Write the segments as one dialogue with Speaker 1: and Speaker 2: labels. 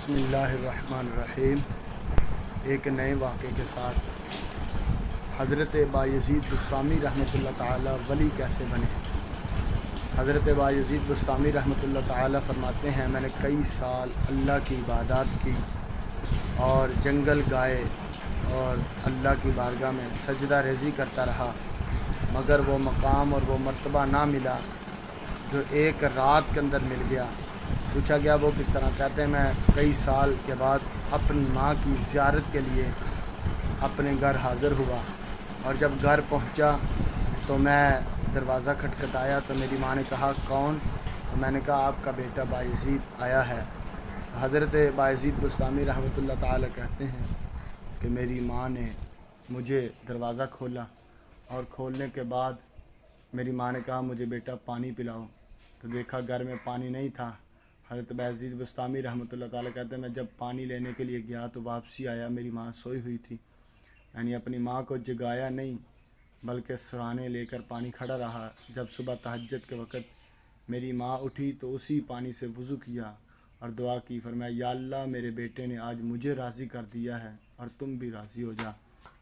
Speaker 1: بسم اللہ الرحمن الرحیم۔ ایک نئے واقعے کے ساتھ حضرت بایزید بسطامی رحمۃ اللہ تعالی ولی کیسے بنے۔ حضرت بایزید بسطامی رحمۃ اللہ تعالی فرماتے ہیں، میں نے کئی سال اللہ کی عبادات کی اور جنگل گائے اور اللہ کی بارگاہ میں سجدہ ریزی کرتا رہا، مگر وہ مقام اور وہ مرتبہ نہ ملا جو ایک رات کے اندر مل گیا۔ پوچھا گیا وہ کس طرح؟ کہتے ہیں میں کئی سال کے بعد اپنی ماں کی زیارت کے لیے اپنے گھر حاضر ہوا، اور جب گھر پہنچا تو میں دروازہ کھٹکھٹایا تو میری ماں نے کہا کون؟ تو میں نے کہا آپ کا بیٹا بایزید آیا ہے۔ حضرت بایزید بسطامی رحمۃ اللہ تعالی کہتے ہیں کہ میری ماں نے مجھے دروازہ کھولا، اور کھولنے کے بعد میری ماں نے کہا مجھے بیٹا پانی پلاؤ، تو دیکھا گھر میں پانی نہیں تھا۔ حضرت بایزید بسطامی رحمۃ اللہ تعالیٰ کہتے ہیں میں جب پانی لینے کے لیے گیا تو واپسی آیا، میری ماں سوئی ہوئی تھی۔ یعنی اپنی ماں کو جگایا نہیں بلکہ سرانے لے کر پانی کھڑا رہا۔ جب صبح تہجد کے وقت میری ماں اٹھی تو اسی پانی سے وضو کیا اور دعا کی، فرمایا یا اللہ میرے بیٹے نے آج مجھے راضی کر دیا ہے اور تم بھی راضی ہو جا۔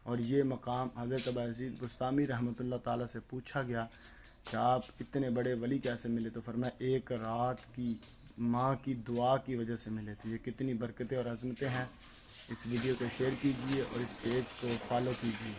Speaker 1: اور یہ مقام حضرت بایزید بسطامی رحمۃ اللہ تعالیٰ سے پوچھا گیا کہ آپ اتنے بڑے ولی کیسے ملے، تو فرمایا ایک رات کی ماں کی دعا کی وجہ سے ملے تھے۔ یہ کتنی برکتیں اور عظمتیں ہیں۔ اس ویڈیو کو شیئر کیجیے اور اس پیج کو فالو کیجیے۔